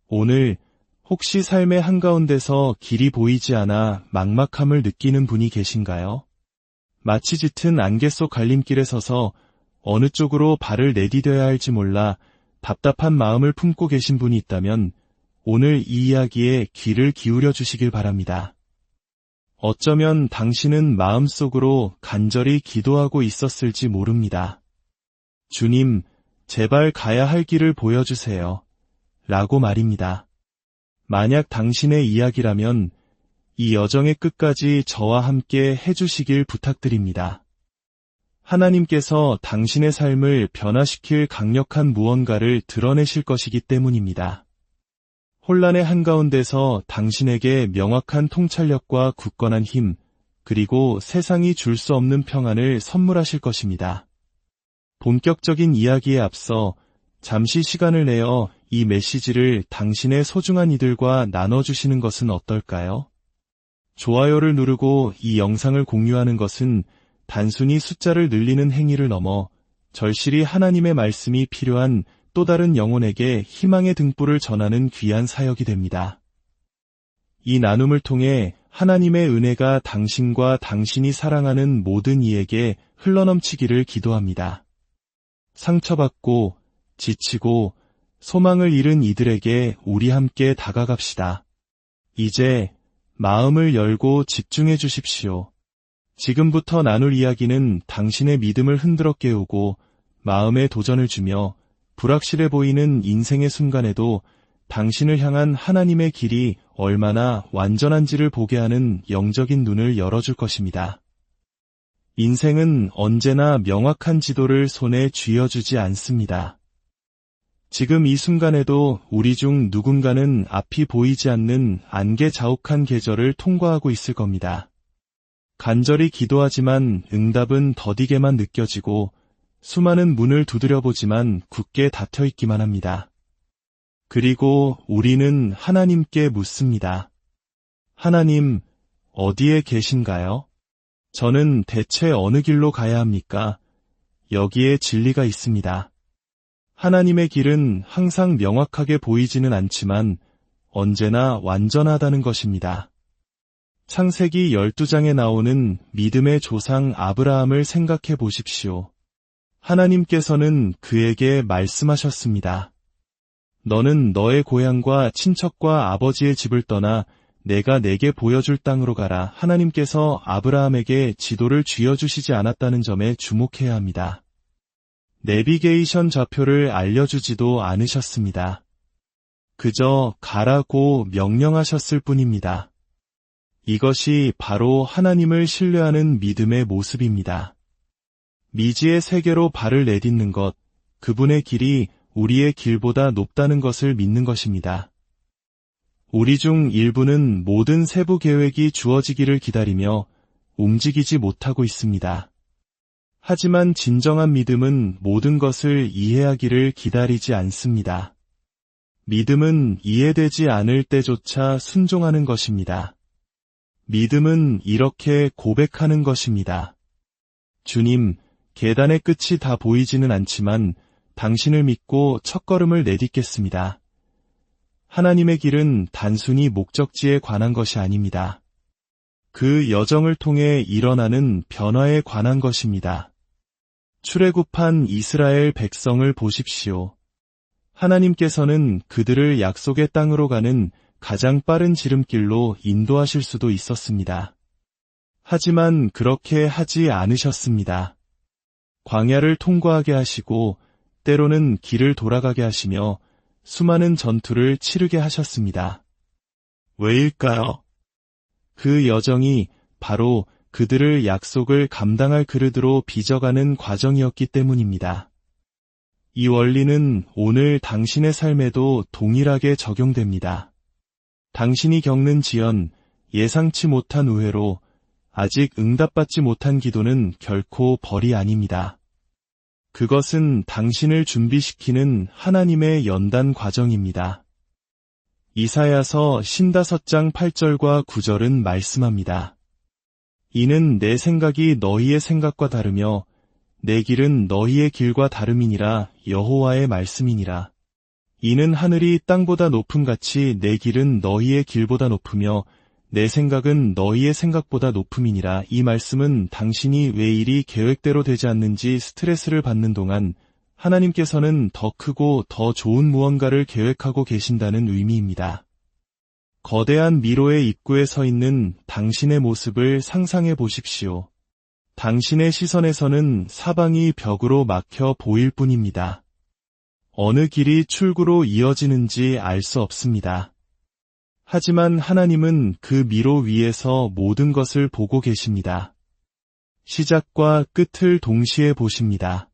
오늘 혹시 삶의 한가운데서 길이 보이지 않아 막막함을 느끼는 분이 계신가요? 마치 짙은 안개 속 갈림길에 서서 어느 쪽으로 발을 내디뎌야 할지 몰라 답답한 마음을 품고 계신 분이 있다면 오늘 이 이야기에 귀를 기울여 주시길 바랍니다. 어쩌면 당신은 마음속으로 간절히 기도하고 있었을지 모릅니다. 주님, 제발 가야 할 길을 보여주세요. 라고 말입니다. 만약 당신의 이야기라면 이 여정의 끝까지 저와 함께 해주시길 부탁드립니다. 하나님께서 당신의 삶을 변화시킬 강력한 무언가를 드러내실 것이기 때문입니다. 혼란의 한가운데서 당신에게 명확한 통찰력과 굳건한 힘, 그리고 세상이 줄 수 없는 평안을 선물하실 것입니다. 본격적인 이야기에 앞서 잠시 시간을 내어 이 메시지를 당신의 소중한 이들과 나눠주시는 것은 어떨까요? 좋아요를 누르고 이 영상을 공유하는 것은 단순히 숫자를 늘리는 행위를 넘어 절실히 하나님의 말씀이 필요한 또 다른 영혼에게 희망의 등불을 전하는 귀한 사역이 됩니다. 이 나눔을 통해 하나님의 은혜가 당신과 당신이 사랑하는 모든 이에게 흘러넘치기를 기도합니다. 상처받고 지치고 소망을 잃은 이들에게 우리 함께 다가갑시다. 이제 마음을 열고 집중해 주십시오. 지금부터 나눌 이야기는 당신의 믿음을 흔들어 깨우고 마음에 도전을 주며 불확실해 보이는 인생의 순간에도 당신을 향한 하나님의 길이 얼마나 완전한지를 보게 하는 영적인 눈을 열어줄 것입니다. 인생은 언제나 명확한 지도를 손에 쥐어주지 않습니다. 지금 이 순간에도 우리 중 누군가는 앞이 보이지 않는 안개 자욱한 계절을 통과하고 있을 겁니다. 간절히 기도하지만 응답은 더디게만 느껴지고 수많은 문을 두드려보지만 굳게 닫혀있기만 합니다. 그리고 우리는 하나님께 묻습니다. 하나님, 어디에 계신가요? 저는 대체 어느 길로 가야 합니까? 여기에 진리가 있습니다. 하나님의 길은 항상 명확하게 보이지는 않지만 언제나 완전하다는 것입니다. 창세기 12장에 나오는 믿음의 조상 아브라함을 생각해 보십시오. 하나님께서는 그에게 말씀하셨습니다. 너는 너의 고향과 친척과 아버지의 집을 떠나 내가 내게 보여줄 땅으로 가라. 하나님께서 아브라함에게 지도를 쥐어주시지 않았다는 점에 주목해야 합니다. 내비게이션 좌표를 알려주지도 않으셨습니다. 그저 가라고 명령하셨을 뿐입니다. 이것이 바로 하나님을 신뢰하는 믿음의 모습입니다. 미지의 세계로 발을 내딛는 것, 그분의 길이 우리의 길보다 높다는 것을 믿는 것입니다. 우리 중 일부는 모든 세부 계획이 주어지기를 기다리며 움직이지 못하고 있습니다. 하지만 진정한 믿음은 모든 것을 이해하기를 기다리지 않습니다. 믿음은 이해되지 않을 때조차 순종하는 것입니다. 믿음은 이렇게 고백하는 것입니다. 주님, 계단의 끝이 다 보이지는 않지만 당신을 믿고 첫걸음을 내딛겠습니다. 하나님의 길은 단순히 목적지에 관한 것이 아닙니다. 그 여정을 통해 일어나는 변화에 관한 것입니다. 출애굽한 이스라엘 백성을 보십시오. 하나님께서는 그들을 약속의 땅으로 가는 가장 빠른 지름길로 인도하실 수도 있었습니다. 하지만 그렇게 하지 않으셨습니다. 광야를 통과하게 하시고 때로는 길을 돌아가게 하시며 수많은 전투를 치르게 하셨습니다. 왜일까요? 그 여정이 바로 그들을 약속을 감당할 그릇으로 빚어가는 과정이었기 때문입니다. 이 원리는 오늘 당신의 삶에도 동일하게 적용됩니다. 당신이 겪는 지연, 예상치 못한 우회로 아직 응답받지 못한 기도는 결코 벌이 아닙니다. 그것은 당신을 준비시키는 하나님의 연단 과정입니다. 이사야서 55장 8절과 9절은 말씀합니다. 이는 내 생각이 너희의 생각과 다르며 내 길은 너희의 길과 다름이니라. 여호와의 말씀이니라. 이는 하늘이 땅보다 높음 같이 내 길은 너희의 길보다 높으며 내 생각은 너희의 생각보다 높음이니라. 이 말씀은 당신이 왜 일이 계획대로 되지 않는지 스트레스를 받는 동안 하나님께서는 더 크고 더 좋은 무언가를 계획하고 계신다는 의미입니다. 거대한 미로의 입구에 서 있는 당신의 모습을 상상해 보십시오. 당신의 시선에서는 사방이 벽으로 막혀 보일 뿐입니다. 어느 길이 출구로 이어지는지 알 수 없습니다. 하지만 하나님은 그 미로 위에서 모든 것을 보고 계십니다. 시작과 끝을 동시에 보십니다.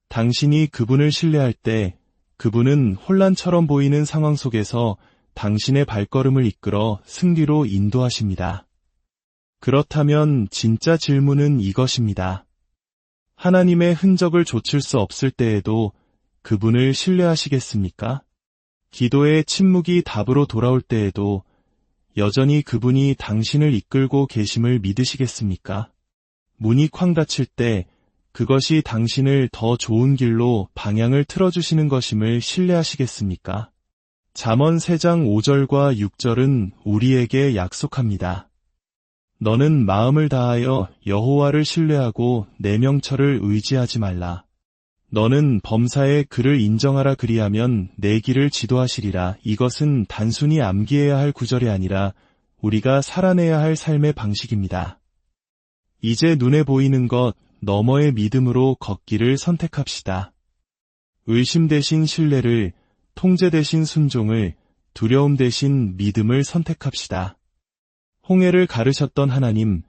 당신이 그분을 신뢰할 때 그분은 혼란처럼 보이는 상황 속에서 당신의 발걸음을 이끌어 승리로 인도하십니다. 그렇다면 진짜 질문은 이것입니다. 하나님의 흔적을 좇을 수 없을 때에도 그분을 신뢰하시겠습니까? 기도의 침묵이 답으로 돌아올 때에도 여전히 그분이 당신을 이끌고 계심을 믿으시겠습니까? 문이 쾅 닫힐 때 그것이 당신을 더 좋은 길로 방향을 틀어주시는 것임을 신뢰하시겠습니까? 잠언 3장 5절과 6절은 우리에게 약속합니다. 너는 마음을 다하여 여호와를 신뢰하고 내 명철을 의지하지 말라. 너는 범사에 그를 인정하라. 그리하면 내 길을 지도하시리라. 이것은 단순히 암기해야 할 구절이 아니라 우리가 살아내야 할 삶의 방식입니다. 이제 눈에 보이는 것 너머의 믿음으로 걷기를 선택합시다. 의심 대신 신뢰를, 통제 대신 순종을, 두려움 대신 믿음을 선택합시다. 홍해를 가르셨던 하나님,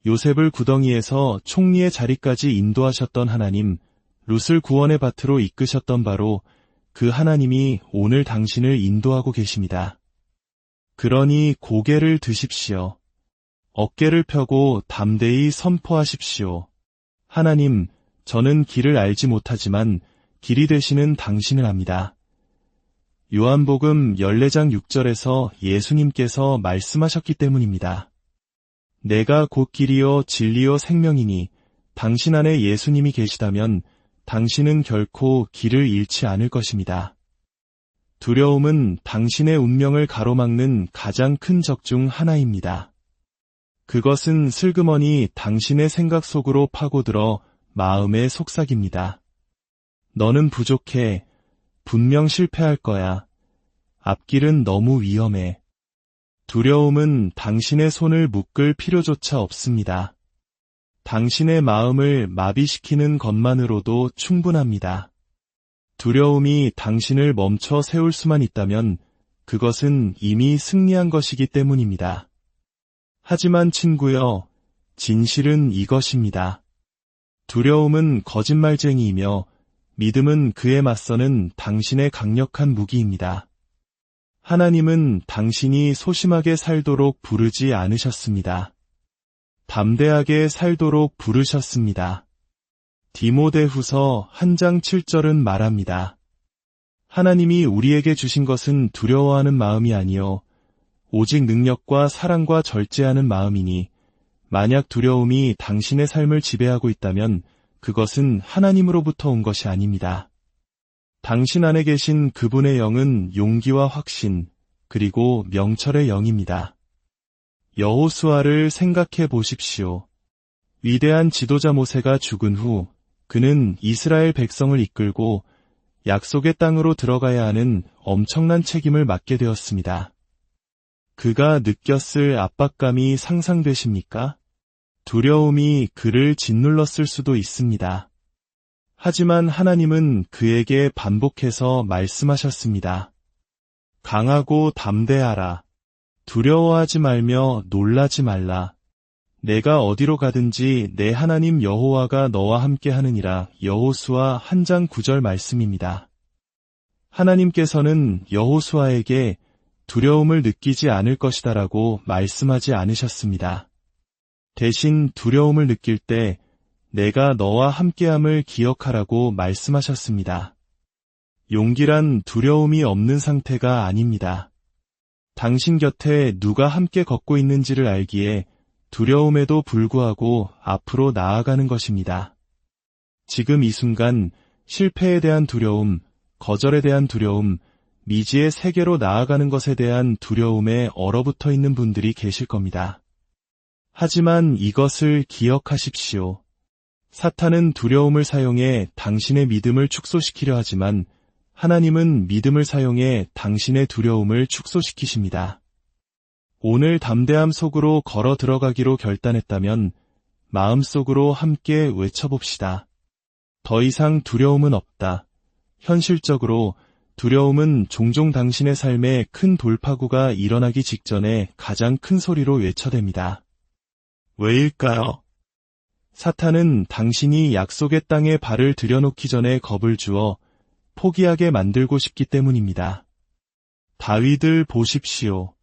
요셉을 구덩이에서 총리의 자리까지 인도하셨던 하나님, 룻을 구원의 밭으로 이끄셨던 바로 그 하나님이 오늘 당신을 인도하고 계십니다. 그러니 고개를 드십시오. 어깨를 펴고 담대히 선포하십시오. 하나님, 저는 길을 알지 못하지만 길이 되시는 당신을 압니다. 요한복음 14장 6절에서 예수님께서 말씀하셨기 때문입니다. 내가 곧 길이요 진리요 생명이니 당신 안에 예수님이 계시다면 당신은 결코 길을 잃지 않을 것입니다. 두려움은 당신의 운명을 가로막는 가장 큰 적 중 하나입니다. 그것은 슬그머니 당신의 생각 속으로 파고들어 마음에 속삭입니다. 너는 부족해. 분명 실패할 거야. 앞길은 너무 위험해. 두려움은 당신의 손을 묶을 필요조차 없습니다. 당신의 마음을 마비시키는 것만으로도 충분합니다. 두려움이 당신을 멈춰 세울 수만 있다면 그것은 이미 승리한 것이기 때문입니다. 하지만 친구여, 진실은 이것입니다. 두려움은 거짓말쟁이이며 믿음은 그에 맞서는 당신의 강력한 무기입니다. 하나님은 당신이 소심하게 살도록 부르지 않으셨습니다. 담대하게 살도록 부르셨습니다. 디모데후서 1장 7절은 말합니다. 하나님이 우리에게 주신 것은 두려워하는 마음이 아니요 오직 능력과 사랑과 절제하는 마음이니 만약 두려움이 당신의 삶을 지배하고 있다면 그것은 하나님으로부터 온 것이 아닙니다. 당신 안에 계신 그분의 영은 용기와 확신, 그리고 명철의 영입니다. 여호수아를 생각해 보십시오. 위대한 지도자 모세가 죽은 후 그는 이스라엘 백성을 이끌고 약속의 땅으로 들어가야 하는 엄청난 책임을 맡게 되었습니다. 그가 느꼈을 압박감이 상상되십니까? 두려움이 그를 짓눌렀을 수도 있습니다. 하지만 하나님은 그에게 반복해서 말씀하셨습니다. 강하고 담대하라. 두려워하지 말며 놀라지 말라. 내가 어디로 가든지 내 하나님 여호와가 너와 함께 하느니라. 여호수아 1장 9절 말씀입니다. 하나님께서는 여호수아에게 두려움을 느끼지 않을 것이다라고 말씀하지 않으셨습니다. 대신 두려움을 느낄 때 내가 너와 함께함을 기억하라고 말씀하셨습니다. 용기란 두려움이 없는 상태가 아닙니다. 당신 곁에 누가 함께 걷고 있는지를 알기에 두려움에도 불구하고 앞으로 나아가는 것입니다. 지금 이 순간 실패에 대한 두려움, 거절에 대한 두려움, 미지의 세계로 나아가는 것에 대한 두려움에 얼어붙어 있는 분들이 계실 겁니다. 하지만 이것을 기억하십시오. 사탄은 두려움을 사용해 당신의 믿음을 축소시키려 하지만 하나님은 믿음을 사용해 당신의 두려움을 축소시키십니다. 오늘 담대함 속으로 걸어 들어가기로 결단했다면 마음속으로 함께 외쳐봅시다. 더 이상 두려움은 없다. 현실적으로 두려움은 종종 당신의 삶에 큰 돌파구가 일어나기 직전에 가장 큰 소리로 외쳐댑니다. 왜일까요? 사탄은 당신이 약속의 땅에 발을 들여놓기 전에 겁을 주어 포기하게 만들고 싶기 때문입니다. 다윗을 보십시오.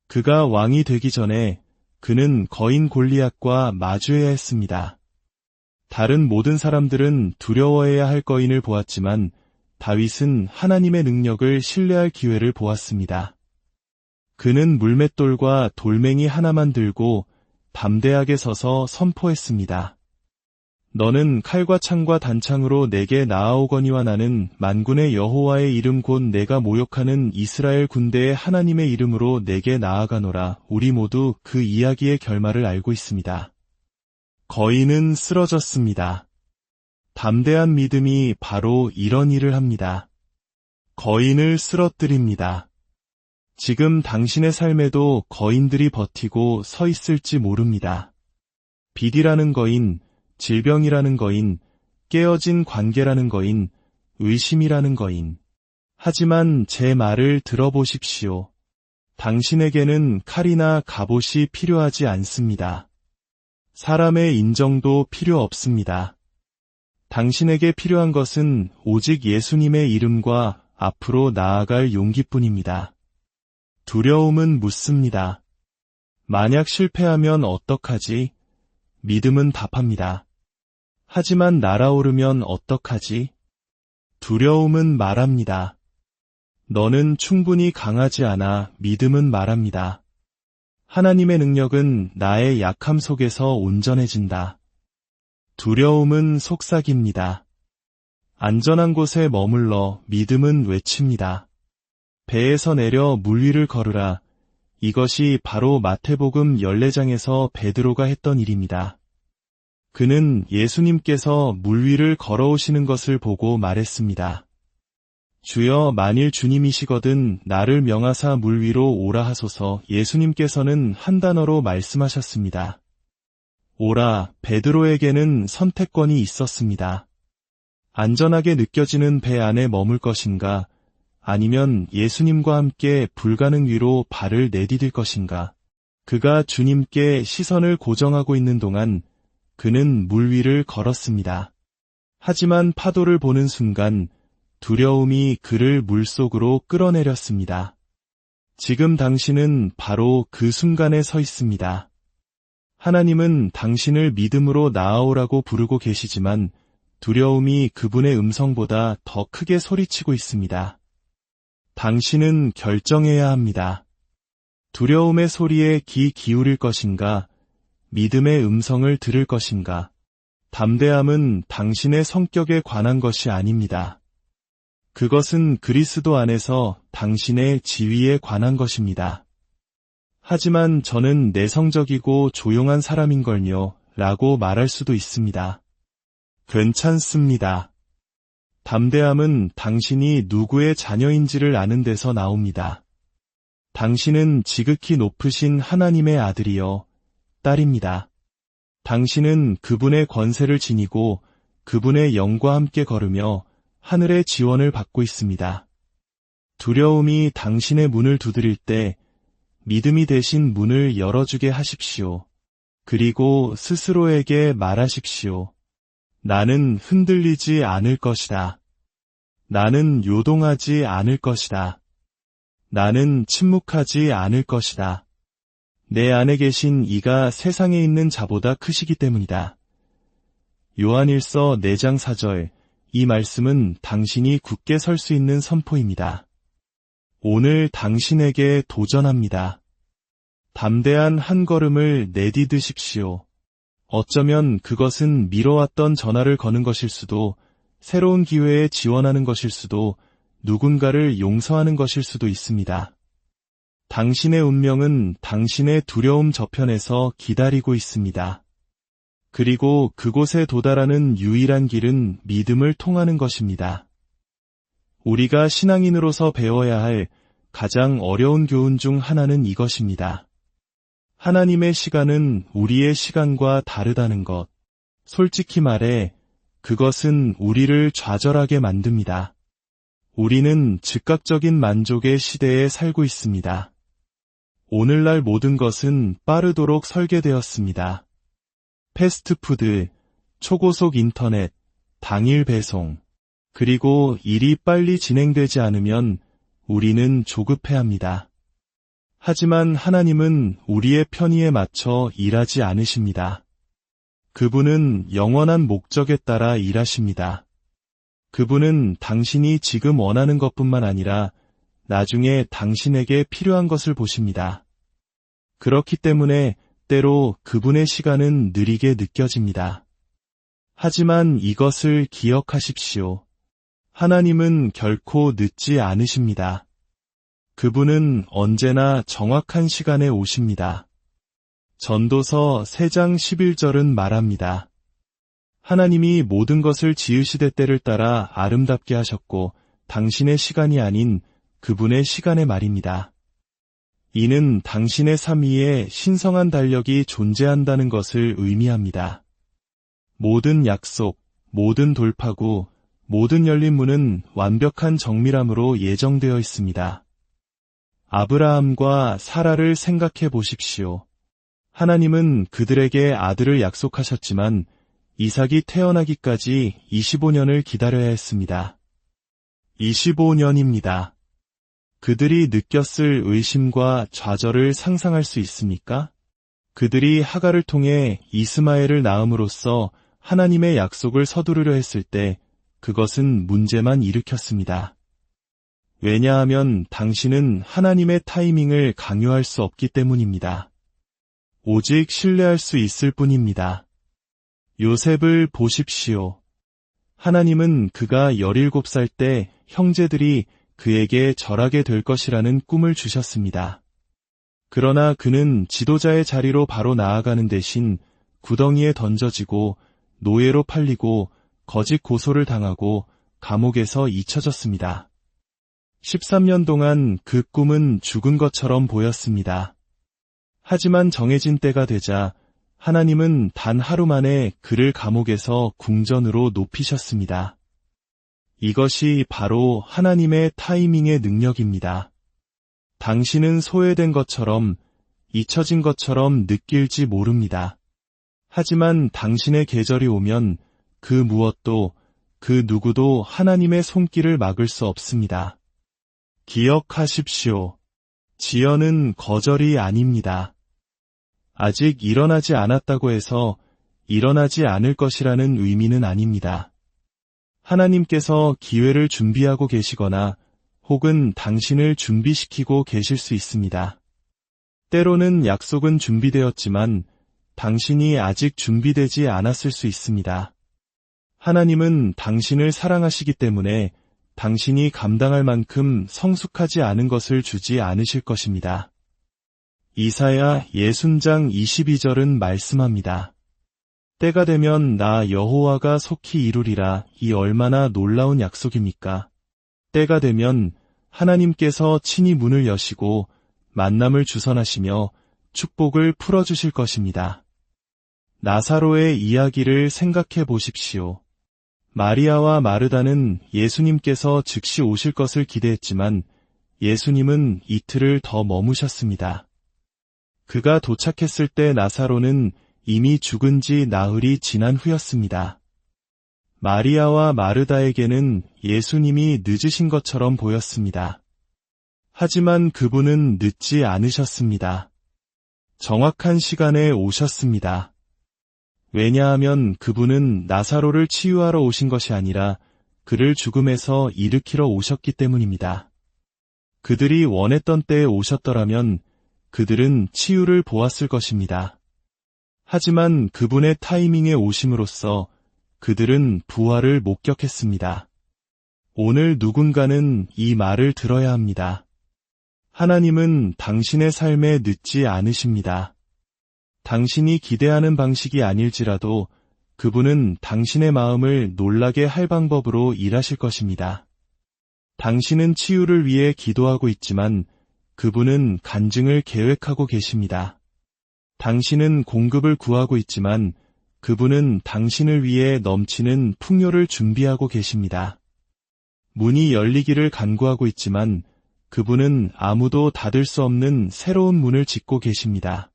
그가 왕이 되기 전에 그는 거인 골리앗과 마주해야 했습니다. 다른 모든 사람들은 두려워해야 할 거인을 보았지만 다윗은 하나님의 능력을 신뢰할 기회를 보았습니다. 그는 물맷돌과 돌멩이 하나만 들고 담대하게 서서 선포했습니다. 너는 칼과 창과 단창으로 내게 나아오거니와 나는 만군의 여호와의 이름 곧 내가 모욕하는 이스라엘 군대의 하나님의 이름으로 내게 나아가노라. 우리 모두 그 이야기의 결말을 알고 있습니다. 거인은 쓰러졌습니다. 담대한 믿음이 바로 이런 일을 합니다. 거인을 쓰러뜨립니다. 지금 당신의 삶에도 거인들이 버티고 서 있을지 모릅니다. 빚이라는 거인, 질병이라는 거인, 깨어진 관계라는 거인, 의심이라는 거인. 하지만 제 말을 들어보십시오. 당신에게는 칼이나 갑옷이 필요하지 않습니다. 사람의 인정도 필요 없습니다. 당신에게 필요한 것은 오직 예수님의 이름과 앞으로 나아갈 용기뿐입니다. 두려움은 묻습니다. 만약 실패하면 어떡하지? 믿음은 답합니다. 하지만 날아오르면 어떡하지? 두려움은 말합니다. 너는 충분히 강하지 않아. 믿음은 말합니다. 하나님의 능력은 나의 약함 속에서 온전해진다. 두려움은 속삭입니다. 안전한 곳에 머물러 믿음은 외칩니다. 배에서 내려 물 위를 걸으라. 이것이 바로 마태복음 14장에서 베드로가 했던 일입니다. 그는 예수님께서 물 위를 걸어오시는 것을 보고 말했습니다. 주여, 만일 주님이시거든 나를 명하사 물 위로 오라 하소서. 예수님께서는 한 단어로 말씀하셨습니다. 오라. 베드로에게는 선택권이 있었습니다. 안전하게 느껴지는 배 안에 머물 것인가, 아니면 예수님과 함께 불가능 위로 발을 내디딜 것인가. 그가 주님께 시선을 고정하고 있는 동안 그는 물 위를 걸었습니다. 하지만 파도를 보는 순간 두려움이 그를 물속으로 끌어내렸습니다. 지금 당신은 바로 그 순간에 서 있습니다. 하나님은 당신을 믿음으로 나아오라고 부르고 계시지만 두려움이 그분의 음성보다 더 크게 소리치고 있습니다. 당신은 결정해야 합니다. 두려움의 소리에 귀 기울일 것인가, 믿음의 음성을 들을 것인가. 담대함은 당신의 성격에 관한 것이 아닙니다. 그것은 그리스도 안에서 당신의 지위에 관한 것입니다. 하지만 저는 내성적이고 조용한 사람인걸요 라고 말할 수도 있습니다. 괜찮습니다. 담대함은 당신이 누구의 자녀인지를 아는 데서 나옵니다. 당신은 지극히 높으신 하나님의 아들이요, 딸입니다. 당신은 그분의 권세를 지니고 그분의 영과 함께 걸으며 하늘의 지원을 받고 있습니다. 두려움이 당신의 문을 두드릴 때 믿음이 대신 문을 열어주게 하십시오. 그리고 스스로에게 말하십시오. 나는 흔들리지 않을 것이다. 나는 요동하지 않을 것이다. 나는 침묵하지 않을 것이다. 내 안에 계신 이가 세상에 있는 자보다 크시기 때문이다. 요한일서 4장 4절, 이 말씀은 당신이 굳게 설 수 있는 선포입니다. 오늘 당신에게 도전합니다. 담대한 한 걸음을 내디드십시오. 어쩌면 그것은 미뤄왔던 전화를 거는 것일 수도, 새로운 기회에 지원하는 것일 수도, 누군가를 용서하는 것일 수도 있습니다. 당신의 운명은 당신의 두려움 저편에서 기다리고 있습니다. 그리고 그곳에 도달하는 유일한 길은 믿음을 통하는 것입니다. 우리가 신앙인으로서 배워야 할 가장 어려운 교훈 중 하나는 이것입니다. 하나님의 시간은 우리의 시간과 다르다는 것. 솔직히 말해 그것은 우리를 좌절하게 만듭니다. 우리는 즉각적인 만족의 시대에 살고 있습니다. 오늘날 모든 것은 빠르도록 설계되었습니다. 패스트푸드, 초고속 인터넷, 당일 배송, 그리고 일이 빨리 진행되지 않으면 우리는 조급해합니다. 하지만 하나님은 우리의 편의에 맞춰 일하지 않으십니다. 그분은 영원한 목적에 따라 일하십니다. 그분은 당신이 지금 원하는 것뿐만 아니라 나중에 당신에게 필요한 것을 보십니다. 그렇기 때문에 때로 그분의 시간은 느리게 느껴집니다. 하지만 이것을 기억하십시오. 하나님은 결코 늦지 않으십니다. 그분은 언제나 정확한 시간에 오십니다. 전도서 3장 11절은 말합니다. 하나님이 모든 것을 지으시되 때를 따라 아름답게 하셨고 당신의 시간이 아닌 그분의 시간의 말입니다. 이는 당신의 삶 위에 신성한 달력이 존재한다는 것을 의미합니다. 모든 약속, 모든 돌파구, 모든 열린 문은 완벽한 정밀함으로 예정되어 있습니다. 아브라함과 사라를 생각해 보십시오. 하나님은 그들에게 아들을 약속하셨지만 이삭이 태어나기까지 25년을 기다려야 했습니다. 25년입니다. 그들이 느꼈을 의심과 좌절을 상상할 수 있습니까? 그들이 하갈을 통해 이스마엘을 낳음으로써 하나님의 약속을 서두르려 했을 때 그것은 문제만 일으켰습니다. 왜냐하면 당신은 하나님의 타이밍을 강요할 수 없기 때문입니다. 오직 신뢰할 수 있을 뿐입니다. 요셉을 보십시오. 하나님은 그가 17살 때 형제들이 그에게 절하게 될 것이라는 꿈을 주셨습니다. 그러나 그는 지도자의 자리로 바로 나아가는 대신 구덩이에 던져지고 노예로 팔리고 거짓 고소를 당하고 감옥에서 잊혀졌습니다. 13년 동안 그 꿈은 죽은 것처럼 보였습니다. 하지만 정해진 때가 되자 하나님은 단 하루 만에 그를 감옥에서 궁전으로 높이셨습니다. 이것이 바로 하나님의 타이밍의 능력입니다. 당신은 소외된 것처럼, 잊혀진 것처럼 느낄지 모릅니다. 하지만 당신의 계절이 오면 그 무엇도, 그 누구도 하나님의 손길을 막을 수 없습니다. 기억하십시오. 지연은 거절이 아닙니다. 아직 일어나지 않았다고 해서 일어나지 않을 것이라는 의미는 아닙니다. 하나님께서 기회를 준비하고 계시거나 혹은 당신을 준비시키고 계실 수 있습니다. 때로는 약속은 준비되었지만 당신이 아직 준비되지 않았을 수 있습니다. 하나님은 당신을 사랑하시기 때문에 당신이 감당할 만큼 성숙하지 않은 것을 주지 않으실 것입니다. 이사야 60장 22절은 말씀합니다. 때가 되면 나 여호와가 속히 이루리라. 이 얼마나 놀라운 약속입니까? 때가 되면 하나님께서 친히 문을 여시고 만남을 주선하시며 축복을 풀어주실 것입니다. 나사로의 이야기를 생각해 보십시오. 마리아와 마르다는 예수님께서 즉시 오실 것을 기대했지만 예수님은 이틀을 더 머무셨습니다. 그가 도착했을 때 나사로는 이미 죽은 지 나흘이 지난 후였습니다. 마리아와 마르다에게는 예수님이 늦으신 것처럼 보였습니다. 하지만 그분은 늦지 않으셨습니다. 정확한 시간에 오셨습니다. 왜냐하면 그분은 나사로를 치유하러 오신 것이 아니라 그를 죽음에서 일으키러 오셨기 때문입니다. 그들이 원했던 때에 오셨더라면 그들은 치유를 보았을 것입니다. 하지만 그분의 타이밍에 오심으로써 그들은 부활을 목격했습니다. 오늘 누군가는 이 말을 들어야 합니다. 하나님은 당신의 삶에 늦지 않으십니다. 당신이 기대하는 방식이 아닐지라도 그분은 당신의 마음을 놀라게 할 방법으로 일하실 것입니다. 당신은 치유를 위해 기도하고 있지만 그분은 간증을 계획하고 계십니다. 당신은 공급을 구하고 있지만 그분은 당신을 위해 넘치는 풍요를 준비하고 계십니다. 문이 열리기를 간구하고 있지만 그분은 아무도 닫을 수 없는 새로운 문을 짓고 계십니다.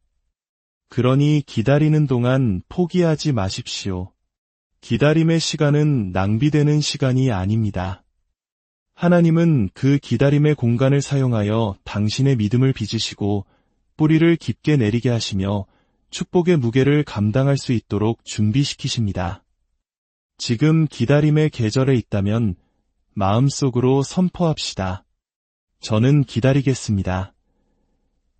그러니 기다리는 동안 포기하지 마십시오. 기다림의 시간은 낭비되는 시간이 아닙니다. 하나님은 그 기다림의 공간을 사용하여 당신의 믿음을 빚으시고 뿌리를 깊게 내리게 하시며 축복의 무게를 감당할 수 있도록 준비시키십니다. 지금 기다림의 계절에 있다면 마음속으로 선포합시다. 저는 기다리겠습니다.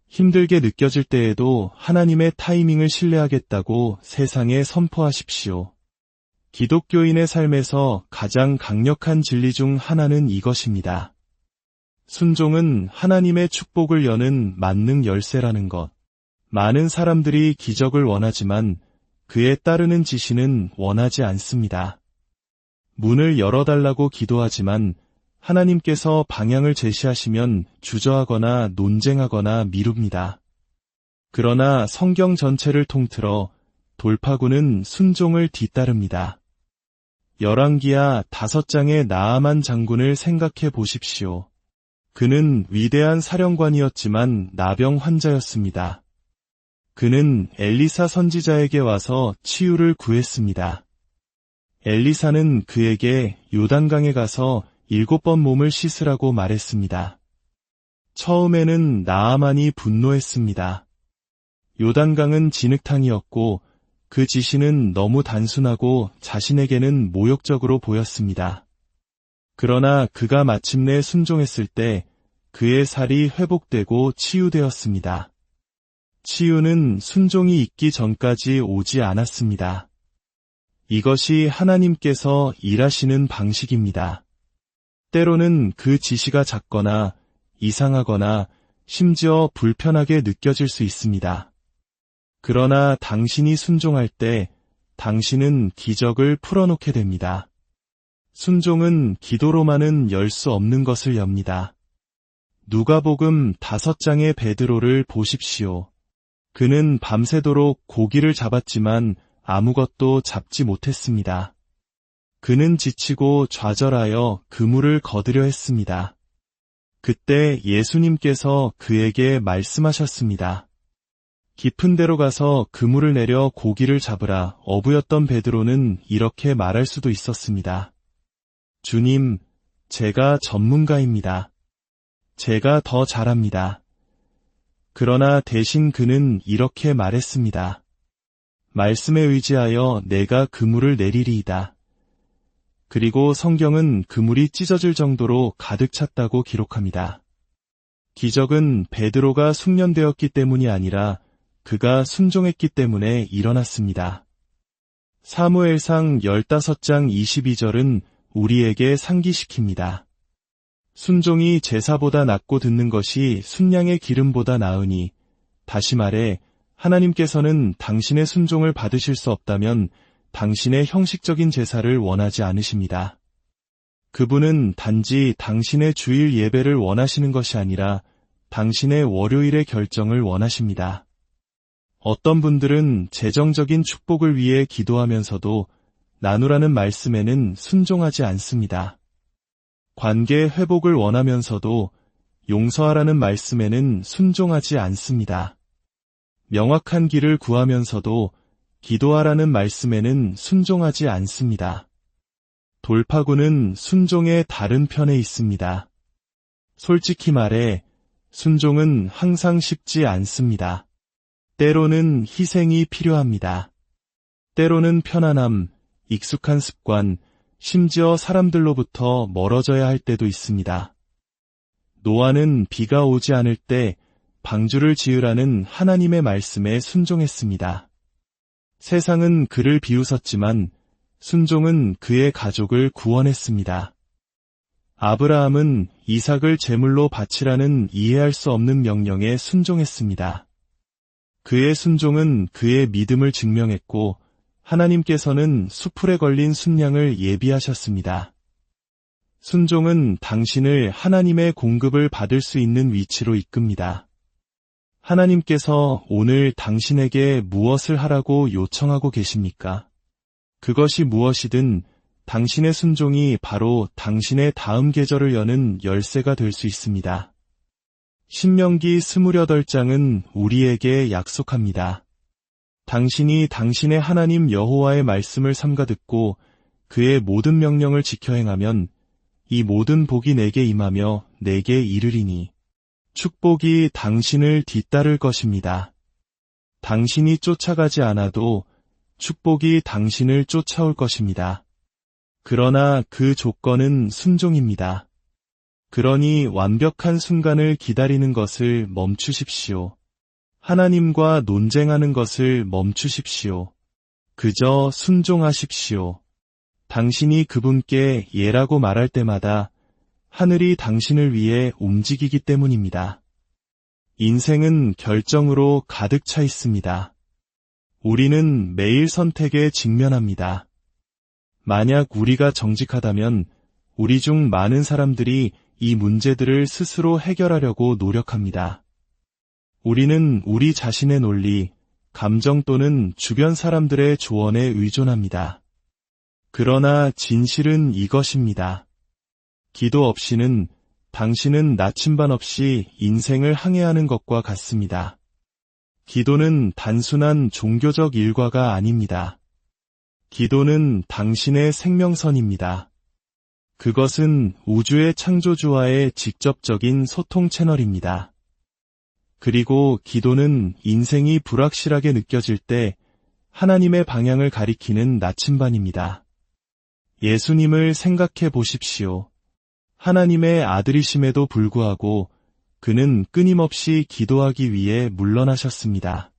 힘들게 느껴질 때에도 하나님의 타이밍을 신뢰하겠다고 세상에 선포하십시오. 기독교인의 삶에서 가장 강력한 진리 중 하나는 이것입니다. 순종은 하나님의 축복을 여는 만능 열쇠라는 것. 많은 사람들이 기적을 원하지만 그에 따르는 지시는 원하지 않습니다. 문을 열어달라고 기도하지만 하나님께서 방향을 제시하시면 주저하거나 논쟁하거나 미룹니다. 그러나 성경 전체를 통틀어 돌파구는 순종을 뒤따릅니다. 열왕기하 5장의 나아만 장군을 생각해 보십시오. 그는 위대한 사령관이었지만 나병 환자였습니다. 그는 엘리사 선지자에게 와서 치유를 구했습니다. 엘리사는 그에게 요단강에 가서 7번 몸을 씻으라고 말했습니다. 처음에는 나아만이 분노했습니다. 요단강은 진흙탕이었고 그 지시는 너무 단순하고 자신에게는 모욕적으로 보였습니다. 그러나 그가 마침내 순종했을 때 그의 살이 회복되고 치유되었습니다. 치유는 순종이 있기 전까지 오지 않았습니다. 이것이 하나님께서 일하시는 방식입니다. 때로는 그 지시가 작거나 이상하거나 심지어 불편하게 느껴질 수 있습니다. 그러나 당신이 순종할 때 당신은 기적을 풀어놓게 됩니다. 순종은 기도로만은 열 수 없는 것을 엽니다. 누가복음 5장의 베드로를 보십시오. 그는 밤새도록 고기를 잡았지만 아무것도 잡지 못했습니다. 그는 지치고 좌절하여 그물을 거두려 했습니다. 그때 예수님께서 그에게 말씀하셨습니다. 깊은 데로 가서 그물을 내려 고기를 잡으라. 어부였던 베드로는 이렇게 말할 수도 있었습니다. 주님, 제가 전문가입니다. 제가 더 잘합니다. 그러나 대신 그는 이렇게 말했습니다. 말씀에 의지하여 내가 그물을 내리리이다. 그리고 성경은 그물이 찢어질 정도로 가득 찼다고 기록합니다. 기적은 베드로가 숙련되었기 때문이 아니라 그가 순종했기 때문에 일어났습니다. 사무엘상 15장 22절은 우리에게 상기시킵니다. 순종이 제사보다 낫고 듣는 것이 순양의 기름보다 나으니, 다시 말해 하나님께서는 당신의 순종을 받으실 수 없다면 당신의 형식적인 제사를 원하지 않으십니다. 그분은 단지 당신의 주일 예배를 원하시는 것이 아니라 당신의 월요일의 결정을 원하십니다. 어떤 분들은 재정적인 축복을 위해 기도하면서도 나누라는 말씀에는 순종하지 않습니다. 관계 회복을 원하면서도 용서하라는 말씀에는 순종하지 않습니다. 명확한 길을 구하면서도 기도하라는 말씀에는 순종하지 않습니다. 돌파구는 순종의 다른 편에 있습니다. 솔직히 말해 순종은 항상 쉽지 않습니다. 때로는 희생이 필요합니다. 때로는 편안함, 익숙한 습관, 심지어 사람들로부터 멀어져야 할 때도 있습니다. 노아는 비가 오지 않을 때 방주를 지으라는 하나님의 말씀에 순종했습니다. 세상은 그를 비웃었지만 순종은 그의 가족을 구원했습니다. 아브라함은 이삭을 제물로 바치라는 이해할 수 없는 명령에 순종했습니다. 그의 순종은 그의 믿음을 증명했고 하나님께서는 수풀에 걸린 순양을 예비하셨습니다. 순종은 당신을 하나님의 공급을 받을 수 있는 위치로 이끕니다. 하나님께서 오늘 당신에게 무엇을 하라고 요청하고 계십니까? 그것이 무엇이든 당신의 순종이 바로 당신의 다음 계절을 여는 열쇠가 될 수 있습니다. 신명기 28장은 우리에게 약속합니다. 당신이 당신의 하나님 여호와의 말씀을 삼가 듣고 그의 모든 명령을 지켜 행하면 이 모든 복이 내게 임하며 내게 이르리니 축복이 당신을 뒤따를 것입니다. 당신이 쫓아가지 않아도 축복이 당신을 쫓아올 것입니다. 그러나 그 조건은 순종입니다. 그러니 완벽한 순간을 기다리는 것을 멈추십시오. 하나님과 논쟁하는 것을 멈추십시오. 그저 순종하십시오. 당신이 그분께 예라고 말할 때마다 하늘이 당신을 위해 움직이기 때문입니다. 인생은 결정으로 가득 차 있습니다. 우리는 매일 선택에 직면합니다. 만약 우리가 정직하다면 우리 중 많은 사람들이 이 문제들을 스스로 해결하려고 노력합니다. 우리는 우리 자신의 논리, 감정 또는 주변 사람들의 조언에 의존합니다. 그러나 진실은 이것입니다. 기도 없이는 당신은 나침반 없이 인생을 항해하는 것과 같습니다. 기도는 단순한 종교적 일과가 아닙니다. 기도는 당신의 생명선입니다. 그것은 우주의 창조주와의 직접적인 소통 채널입니다. 그리고 기도는 인생이 불확실하게 느껴질 때 하나님의 방향을 가리키는 나침반입니다. 예수님을 생각해 보십시오. 하나님의 아들이심에도 불구하고 그는 끊임없이 기도하기 위해 물러나셨습니다.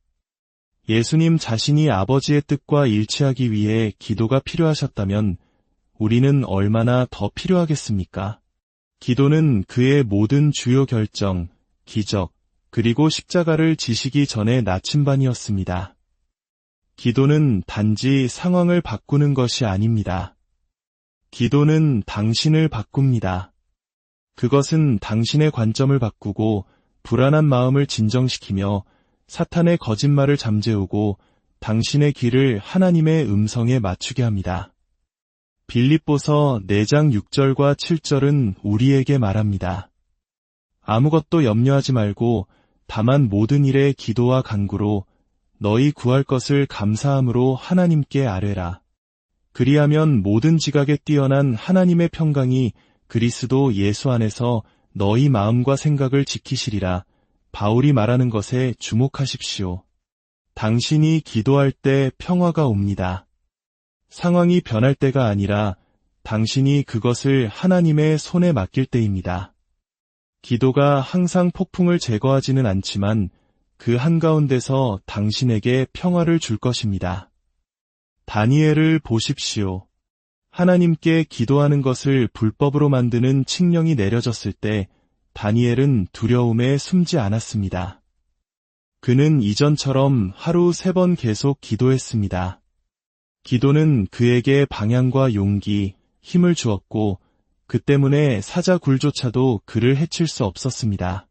예수님 자신이 아버지의 뜻과 일치하기 위해 기도가 필요하셨다면 우리는 얼마나 더 필요하겠습니까? 기도는 그의 모든 주요 결정, 기적, 그리고 십자가를 지시기 전에 나침반이었습니다. 기도는 단지 상황을 바꾸는 것이 아닙니다. 기도는 당신을 바꿉니다. 그것은 당신의 관점을 바꾸고 불안한 마음을 진정시키며 사탄의 거짓말을 잠재우고 당신의 귀를 하나님의 음성에 맞추게 합니다. 빌립보서 4장 6절과 7절은 우리에게 말합니다. 아무것도 염려하지 말고 다만 모든 일에 기도와 간구로 너희 구할 것을 감사함으로 하나님께 아뢰라. 그리하면 모든 지각에 뛰어난 하나님의 평강이 그리스도 예수 안에서 너희 마음과 생각을 지키시리라. 바울이 말하는 것에 주목하십시오. 당신이 기도할 때 평화가 옵니다. 상황이 변할 때가 아니라 당신이 그것을 하나님의 손에 맡길 때입니다. 기도가 항상 폭풍을 제거하지는 않지만 그 한가운데서 당신에게 평화를 줄 것입니다. 다니엘을 보십시오. 하나님께 기도하는 것을 불법으로 만드는 칙령이 내려졌을 때 다니엘은 두려움에 숨지 않았습니다. 그는 이전처럼 하루 3번 계속 기도했습니다. 기도는 그에게 방향과 용기, 힘을 주었고 그 때문에 사자굴조차도 그를 해칠 수 없었습니다.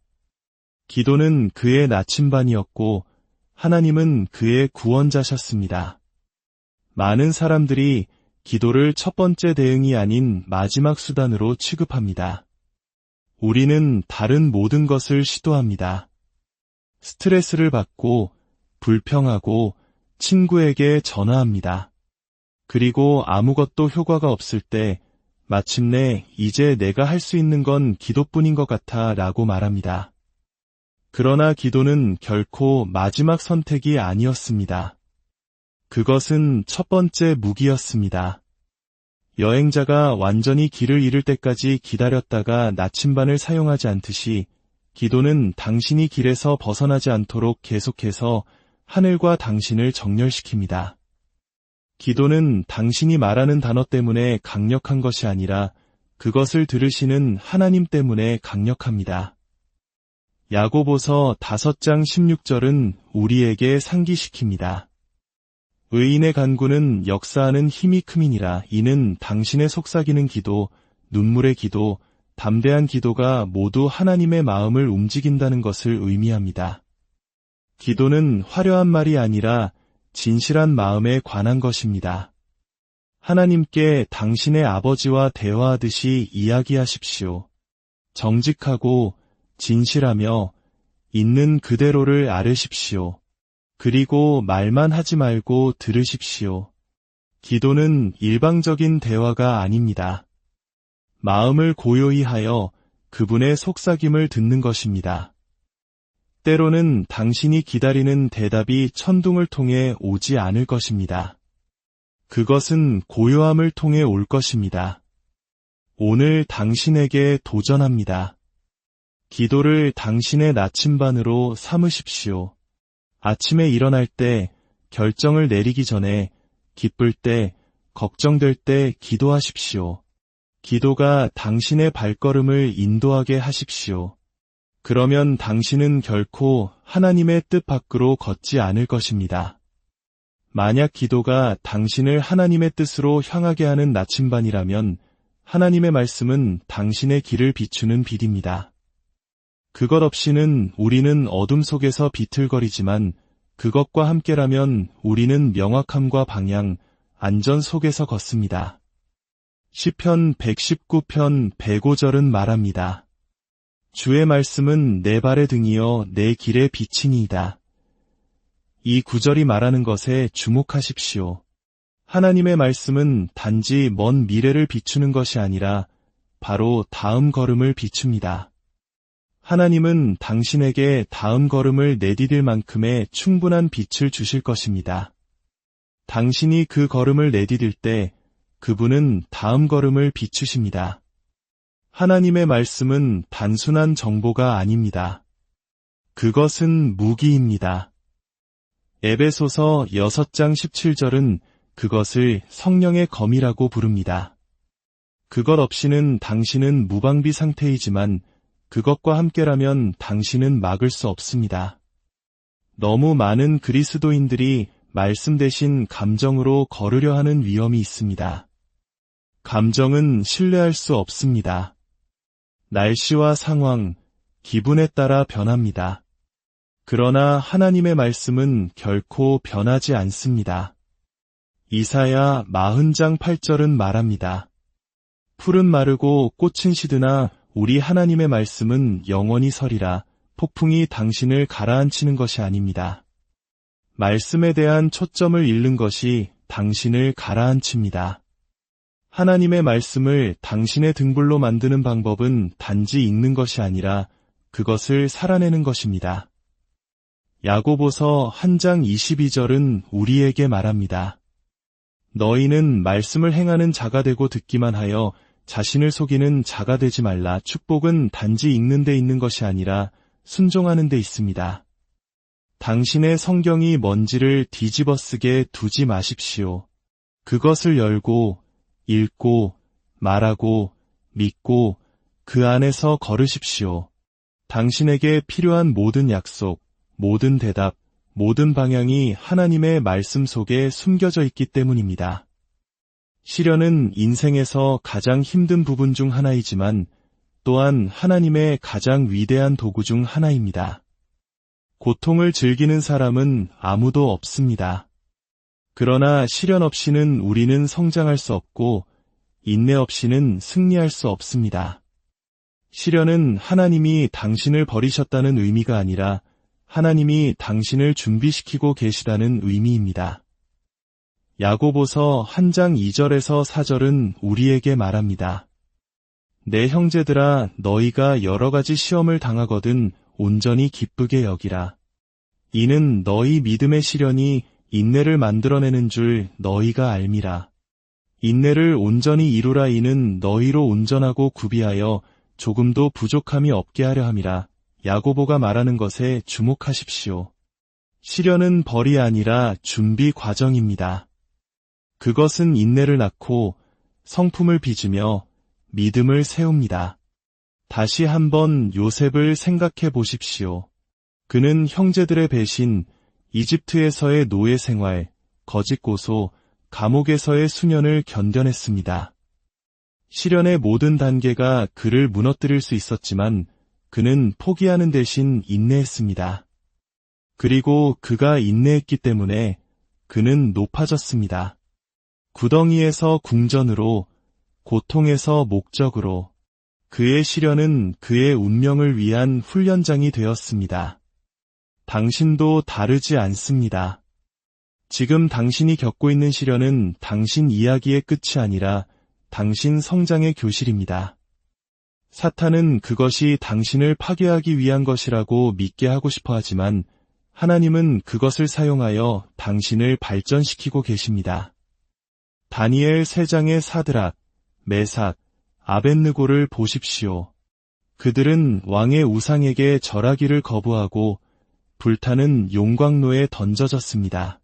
기도는 그의 나침반이었고 하나님은 그의 구원자셨습니다. 많은 사람들이 기도를 첫 번째 대응이 아닌 마지막 수단으로 취급합니다. 우리는 다른 모든 것을 시도합니다. 스트레스를 받고 불평하고 친구에게 전화합니다. 그리고 아무것도 효과가 없을 때 마침내 이제 내가 할 수 있는 건 기도뿐인 것 같아 라고 말합니다. 그러나 기도는 결코 마지막 선택이 아니었습니다. 그것은 첫 번째 무기였습니다. 여행자가 완전히 길을 잃을 때까지 기다렸다가 나침반을 사용하지 않듯이 기도는 당신이 길에서 벗어나지 않도록 계속해서 하늘과 당신을 정렬시킵니다. 기도는 당신이 말하는 단어 때문에 강력한 것이 아니라 그것을 들으시는 하나님 때문에 강력합니다. 야고보서 5장 16절은 우리에게 상기시킵니다. 의인의 간구는 역사하는 힘이 큼이니라. 이는 당신의 속삭이는 기도, 눈물의 기도, 담대한 기도가 모두 하나님의 마음을 움직인다는 것을 의미합니다. 기도는 화려한 말이 아니라 진실한 마음에 관한 것입니다. 하나님께 당신의 아버지와 대화하듯이 이야기하십시오. 정직하고 진실하며 있는 그대로를 아뢰십시오. 그리고 말만 하지 말고 들으십시오. 기도는 일방적인 대화가 아닙니다. 마음을 고요히 하여 그분의 속삭임을 듣는 것입니다. 때로는 당신이 기다리는 대답이 천둥을 통해 오지 않을 것입니다. 그것은 고요함을 통해 올 것입니다. 오늘 당신에게 도전합니다. 기도를 당신의 나침반으로 삼으십시오. 아침에 일어날 때, 결정을 내리기 전에, 기쁠 때, 걱정될 때 기도하십시오. 기도가 당신의 발걸음을 인도하게 하십시오. 그러면 당신은 결코 하나님의 뜻 밖으로 걷지 않을 것입니다. 만약 기도가 당신을 하나님의 뜻으로 향하게 하는 나침반이라면 하나님의 말씀은 당신의 길을 비추는 빛입니다. 그것 없이는 우리는 어둠 속에서 비틀거리지만 그것과 함께라면 우리는 명확함과 방향, 안전 속에서 걷습니다. 시편 119편 105절은 말합니다. 주의 말씀은 내 발의 등이요 내 길의 빛이니이다. 이 구절이 말하는 것에 주목하십시오. 하나님의 말씀은 단지 먼 미래를 비추는 것이 아니라 바로 다음 걸음을 비춥니다. 하나님은 당신에게 다음 걸음을 내디딜 만큼의 충분한 빛을 주실 것입니다. 당신이 그 걸음을 내디딜 때 그분은 다음 걸음을 비추십니다. 하나님의 말씀은 단순한 정보가 아닙니다. 그것은 무기입니다. 에베소서 6장 17절은 그것을 성령의 검이라고 부릅니다. 그것 없이는 당신은 무방비 상태이지만 그것과 함께라면 당신은 막을 수 없습니다. 너무 많은 그리스도인들이 말씀 대신 감정으로 걸으려 하는 위험이 있습니다. 감정은 신뢰할 수 없습니다. 날씨와 상황, 기분에 따라 변합니다. 그러나 하나님의 말씀은 결코 변하지 않습니다. 이사야 40장 8절은 말합니다. 풀은 마르고 꽃은 시드나 우리 하나님의 말씀은 영원히 서리라. 폭풍이 당신을 가라앉히는 것이 아닙니다. 말씀에 대한 초점을 잃는 것이 당신을 가라앉힙니다. 하나님의 말씀을 당신의 등불로 만드는 방법은 단지 읽는 것이 아니라 그것을 살아내는 것입니다. 야고보서 1장 22절은 우리에게 말합니다. 너희는 말씀을 행하는 자가 되고 듣기만 하여 자신을 속이는 자가 되지 말라. 축복은 단지 읽는 데 있는 것이 아니라 순종하는 데 있습니다. 당신의 성경이 먼지를 뒤집어 쓰게 두지 마십시오. 그것을 열고 읽고 말하고 믿고 그 안에서 걸으십시오. 당신에게 필요한 모든 약속, 모든 대답, 모든 방향이 하나님의 말씀 속에 숨겨져 있기 때문입니다. 시련은 인생에서 가장 힘든 부분 중 하나이지만 또한 하나님의 가장 위대한 도구 중 하나입니다. 고통을 즐기는 사람은 아무도 없습니다. 그러나 시련 없이는 우리는 성장할 수 없고 인내 없이는 승리할 수 없습니다. 시련은 하나님이 당신을 버리셨다는 의미가 아니라 하나님이 당신을 준비시키고 계시다는 의미입니다. 야고보서 1장 2절에서 4절은 우리에게 말합니다. 내 형제들아 너희가 여러 가지 시험을 당하거든 온전히 기쁘게 여기라. 이는 너희 믿음의 시련이 인내를 만들어내는 줄 너희가 알미라. 인내를 온전히 이루라. 이는 너희로 온전하고 구비하여 조금도 부족함이 없게 하려 함이라. 야고보가 말하는 것에 주목하십시오. 시련은 벌이 아니라 준비 과정입니다. 그것은 인내를 낳고 성품을 빚으며 믿음을 세웁니다. 다시 한번 요셉을 생각해 보십시오. 그는 형제들의 배신, 이집트에서의 노예 생활, 거짓 고소, 감옥에서의 수년을 견뎌냈습니다. 시련의 모든 단계가 그를 무너뜨릴 수 있었지만 그는 포기하는 대신 인내했습니다. 그리고 그가 인내했기 때문에 그는 높아졌습니다. 구덩이에서 궁전으로, 고통에서 목적으로, 그의 시련은 그의 운명을 위한 훈련장이 되었습니다. 당신도 다르지 않습니다. 지금 당신이 겪고 있는 시련은 당신 이야기의 끝이 아니라 당신 성장의 교실입니다. 사탄은 그것이 당신을 파괴하기 위한 것이라고 믿게 하고 싶어 하지만 하나님은 그것을 사용하여 당신을 발전시키고 계십니다. 다니엘 3장의 사드락, 메삭, 아벳느고를 보십시오. 그들은 왕의 우상에게 절하기를 거부하고 불타는 용광로에 던져졌습니다.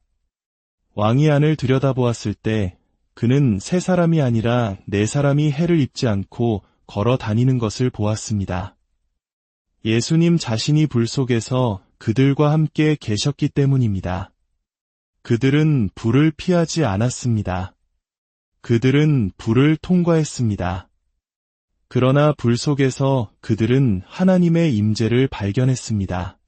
왕이 안을 들여다보았을 때 그는 3사람이 아니라 4사람이 해를 입지 않고 걸어 다니는 것을 보았습니다. 예수님 자신이 불 속에서 그들과 함께 계셨기 때문입니다. 그들은 불을 피하지 않았습니다. 그들은 불을 통과했습니다. 그러나 불 속에서 그들은 하나님의 임재를 발견했습니다.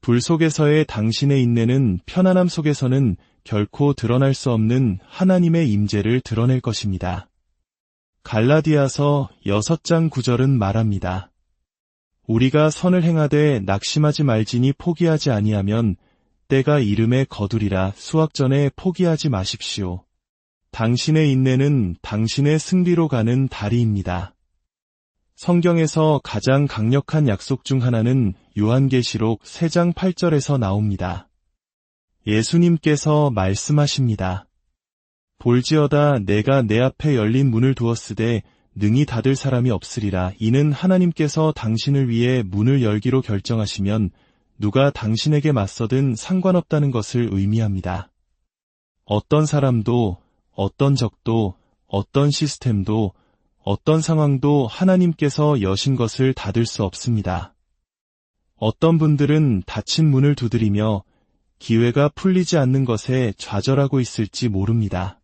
불 속에서의 당신의 인내는 편안함 속에서는 결코 드러날 수 없는 하나님의 임재를 드러낼 것입니다. 갈라디아서 6장 9절은 말합니다. 우리가 선을 행하되 낙심하지 말지니 포기하지 아니하면 때가 이름에 거두리라. 수확전에 포기하지 마십시오. 당신의 인내는 당신의 승리로 가는 다리입니다. 성경에서 가장 강력한 약속 중 하나는 요한계시록 3장 8절에서 나옵니다. 예수님께서 말씀하십니다. 볼지어다 내가 내 앞에 열린 문을 두었으되 능히 닫을 사람이 없으리라. 이는 하나님께서 당신을 위해 문을 열기로 결정하시면 누가 당신에게 맞서든 상관없다는 것을 의미합니다. 어떤 사람도, 어떤 적도, 어떤 시스템도, 어떤 상황도 하나님께서 여신 것을 닫을 수 없습니다. 어떤 분들은 닫힌 문을 두드리며 기회가 풀리지 않는 것에 좌절하고 있을지 모릅니다.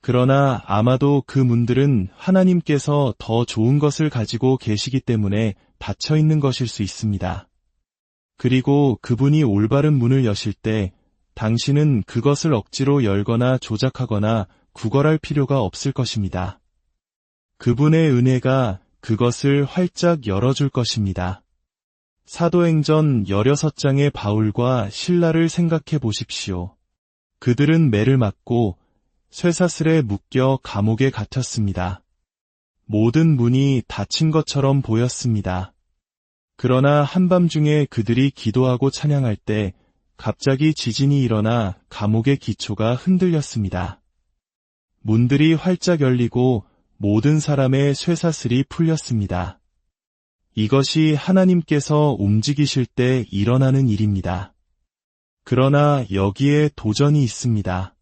그러나 아마도 그 문들은 하나님께서 더 좋은 것을 가지고 계시기 때문에 닫혀 있는 것일 수 있습니다. 그리고 그분이 올바른 문을 여실 때 당신은 그것을 억지로 열거나 조작하거나 구걸할 필요가 없을 것입니다. 그분의 은혜가 그것을 활짝 열어줄 것입니다. 사도행전 16장의 바울과 실라를 생각해 보십시오. 그들은 매를 맞고 쇠사슬에 묶여 감옥에 갇혔습니다. 모든 문이 닫힌 것처럼 보였습니다. 그러나 한밤중에 그들이 기도하고 찬양할 때 갑자기 지진이 일어나 감옥의 기초가 흔들렸습니다. 문들이 활짝 열리고 모든 사람의 쇠사슬이 풀렸습니다. 이것이 하나님께서 움직이실 때 일어나는 일입니다. 그러나 여기에 도전이 있습니다.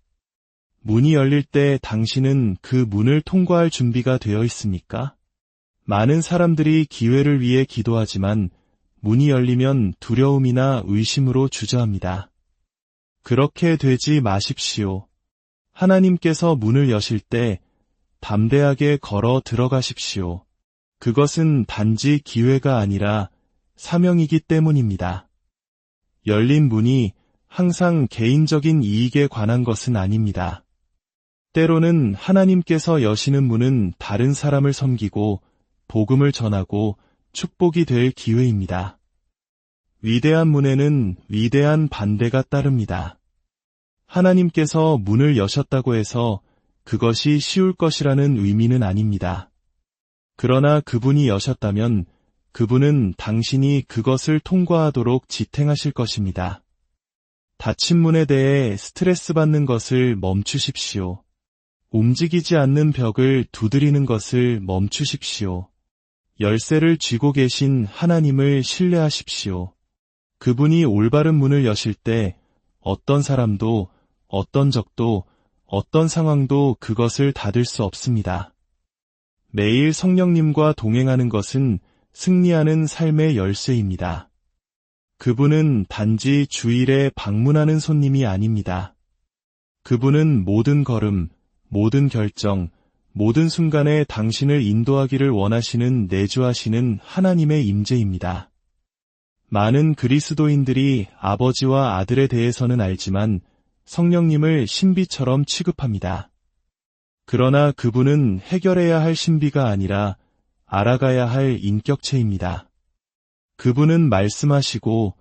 문이 열릴 때 당신은 그 문을 통과할 준비가 되어 있습니까? 많은 사람들이 기회를 위해 기도하지만 문이 열리면 두려움이나 의심으로 주저합니다. 그렇게 되지 마십시오. 하나님께서 문을 여실 때 담대하게 걸어 들어가십시오. 그것은 단지 기회가 아니라 사명이기 때문입니다. 열린 문이 항상 개인적인 이익에 관한 것은 아닙니다. 때로는 하나님께서 여시는 문은 다른 사람을 섬기고 복음을 전하고 축복이 될 기회입니다. 위대한 문에는 위대한 반대가 따릅니다. 하나님께서 문을 여셨다고 해서 그것이 쉬울 것이라는 의미는 아닙니다. 그러나 그분이 여셨다면 그분은 당신이 그것을 통과하도록 지탱하실 것입니다. 닫힌 문에 대해 스트레스 받는 것을 멈추십시오. 움직이지 않는 벽을 두드리는 것을 멈추십시오. 열쇠를 쥐고 계신 하나님을 신뢰하십시오. 그분이 올바른 문을 여실 때 어떤 사람도, 어떤 적도, 어떤 상황도 그것을 닫을 수 없습니다. 매일 성령님과 동행하는 것은 승리하는 삶의 열쇠입니다. 그분은 단지 주일에 방문하는 손님이 아닙니다. 그분은 모든 걸음, 모든 결정, 모든 순간에 당신을 인도하기를 원하시는 내주하시는 하나님의 임재입니다. 많은 그리스도인들이 아버지와 아들에 대해서는 알지만 성령님을 신비처럼 취급합니다. 그러나 그분은 해결해야 할 신비가 아니라 알아가야 할 인격체입니다. 그분은 말씀하시고,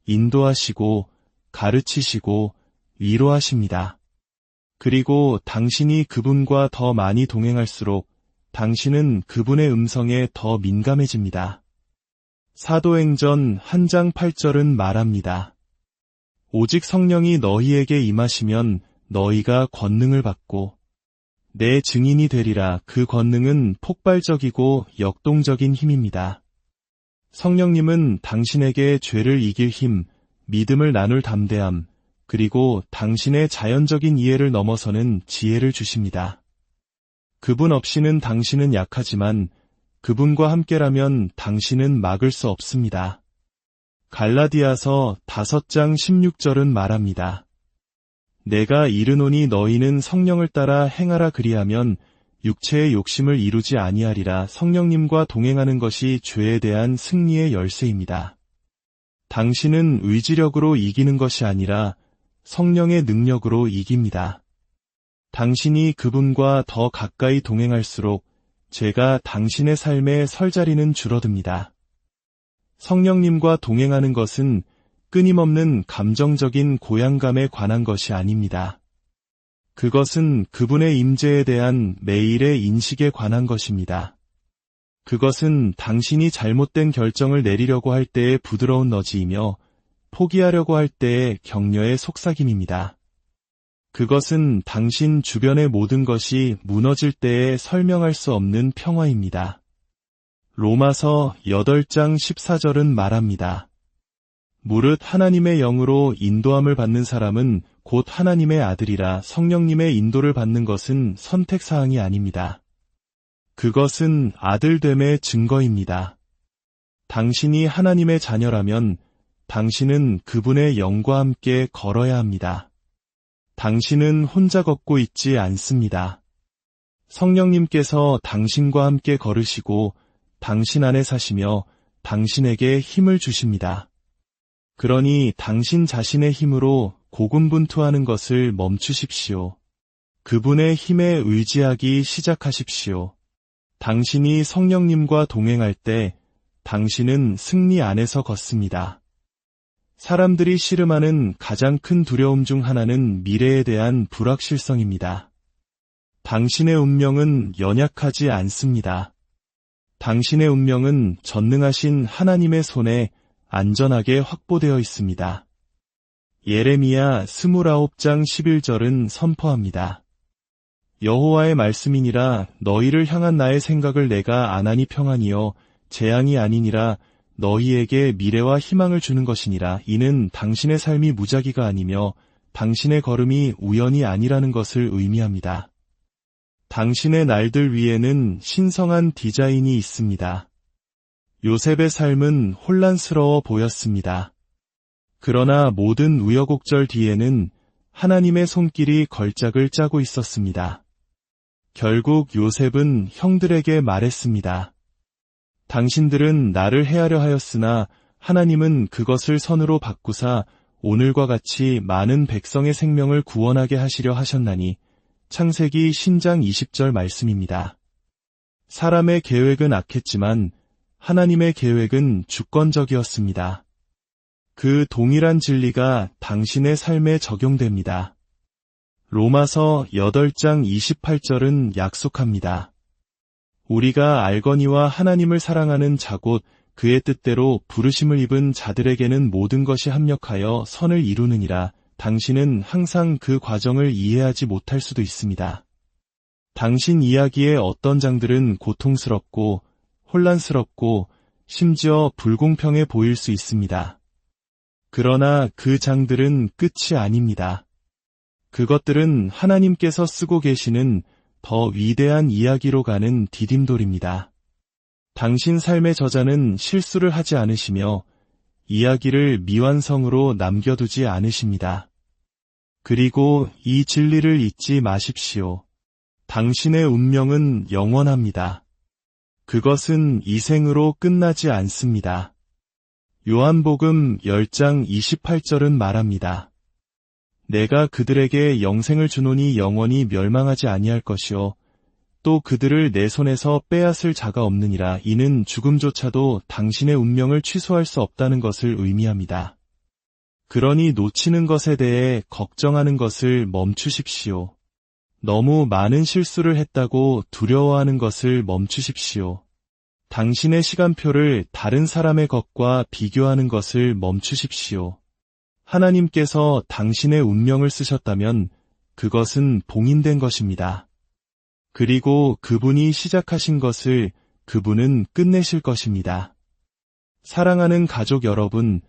인도하시고, 가르치시고, 위로하십니다. 그리고 당신이 그분과 더 많이 동행할수록 당신은 그분의 음성에 더 민감해집니다. 사도행전 1장 8절은 말합니다. 오직 성령이 너희에게 임하시면 너희가 권능을 받고 내 증인이 되리라. 그 권능은 폭발적이고 역동적인 힘입니다. 성령님은 당신에게 죄를 이길 힘, 믿음을 나눌 담대함, 그리고 당신의 자연적인 이해를 넘어서는 지혜를 주십니다. 그분 없이는 당신은 약하지만 그분과 함께라면 당신은 막을 수 없습니다. 갈라디아서 5장 16절은 말합니다. 내가 이르노니 너희는 성령을 따라 행하라. 그리하면 육체의 욕심을 이루지 아니하리라. 성령님과 동행하는 것이 죄에 대한 승리의 열쇠입니다. 당신은 의지력으로 이기는 것이 아니라 성령의 능력으로 이깁니다. 당신이 그분과 더 가까이 동행할수록 죄가 당신의 삶의 설 자리는 줄어듭니다. 성령님과 동행하는 것은 끊임없는 감정적인 고향감에 관한 것이 아닙니다. 그것은 그분의 임재에 대한 매일의 인식에 관한 것입니다. 그것은 당신이 잘못된 결정을 내리려고 할 때의 부드러운 너지이며 포기하려고 할 때의 격려의 속삭임입니다. 그것은 당신 주변의 모든 것이 무너질 때에 설명할 수 없는 평화입니다. 로마서 8장 14절은 말합니다. 무릇 하나님의 영으로 인도함을 받는 사람은 곧 하나님의 아들이라. 성령님의 인도를 받는 것은 선택사항이 아닙니다. 그것은 아들됨의 증거입니다. 당신이 하나님의 자녀라면 당신은 그분의 영과 함께 걸어야 합니다. 당신은 혼자 걷고 있지 않습니다. 성령님께서 당신과 함께 걸으시고 당신 안에 사시며 당신에게 힘을 주십니다. 그러니 당신 자신의 힘으로 고군분투하는 것을 멈추십시오. 그분의 힘에 의지하기 시작하십시오. 당신이 성령님과 동행할 때 당신은 승리 안에서 걷습니다. 사람들이 씨름하는 가장 큰 두려움 중 하나는 미래에 대한 불확실성입니다. 당신의 운명은 연약하지 않습니다. 당신의 운명은 전능하신 하나님의 손에 안전하게 확보되어 있습니다. 예레미야 29장 11절은 선포합니다. 여호와의 말씀이니라. 너희를 향한 나의 생각을 내가 아나니 평안이요 재앙이 아니니라. 너희에게 미래와 희망을 주는 것이니라. 이는 당신의 삶이 무작위가 아니며 당신의 걸음이 우연이 아니라는 것을 의미합니다. 당신의 날들 위에는 신성한 디자인이 있습니다. 요셉의 삶은 혼란스러워 보였습니다. 그러나 모든 우여곡절 뒤에는 하나님의 손길이 걸작을 짜고 있었습니다. 결국 요셉은 형들에게 말했습니다. 당신들은 나를 해하려 하였으나 하나님은 그것을 선으로 바꾸사 오늘과 같이 많은 백성의 생명을 구원하게 하시려 하셨나니. 창세기 신장 20절 말씀입니다. 사람의 계획은 악했지만 하나님의 계획은 주권적이었습니다. 그 동일한 진리가 당신의 삶에 적용됩니다. 로마서 8장 28절은 약속합니다. 우리가 알거니와 하나님을 사랑하는 자 곧 그의 뜻대로 부르심을 입은 자들에게는 모든 것이 합력하여 선을 이루느니라. 당신은 항상 그 과정을 이해하지 못할 수도 있습니다. 당신 이야기의 어떤 장들은 고통스럽고 혼란스럽고 심지어 불공평해 보일 수 있습니다. 그러나 그 장들은 끝이 아닙니다. 그것들은 하나님께서 쓰고 계시는 더 위대한 이야기로 가는 디딤돌입니다. 당신 삶의 저자는 실수를 하지 않으시며 이야기를 미완성으로 남겨두지 않으십니다. 그리고 이 진리를 잊지 마십시오. 당신의 운명은 영원합니다. 그것은 이 생으로 끝나지 않습니다. 요한복음 10장 28절은 말합니다. 내가 그들에게 영생을 주노니 영원히 멸망하지 아니할 것이요 또 그들을 내 손에서 빼앗을 자가 없느니라. 이는 죽음조차도 당신의 운명을 취소할 수 없다는 것을 의미합니다. 그러니 놓치는 것에 대해 걱정하는 것을 멈추십시오. 너무 많은 실수를 했다고 두려워하는 것을 멈추십시오. 당신의 시간표를 다른 사람의 것과 비교하는 것을 멈추십시오. 하나님께서 당신의 운명을 쓰셨다면 그것은 봉인된 것입니다. 그리고 그분이 시작하신 것을 그분은 끝내실 것입니다. 사랑하는 가족 여러분,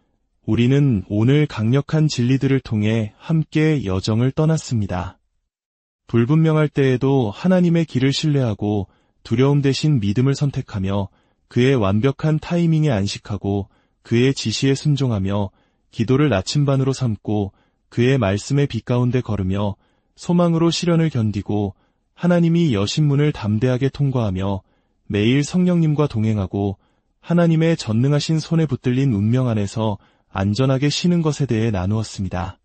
우리는 오늘 강력한 진리들을 통해 함께 여정을 떠났습니다. 불분명할 때에도 하나님의 길을 신뢰하고 두려움 대신 믿음을 선택하며 그의 완벽한 타이밍에 안식하고 그의 지시에 순종하며 기도를 나침반으로 삼고 그의 말씀의 빛 가운데 걸으며 소망으로 시련을 견디고 하나님이 여신 문을 담대하게 통과하며 매일 성령님과 동행하고 하나님의 전능하신 손에 붙들린 운명 안에서 안전하게 쉬는 것에 대해 나누었습니다.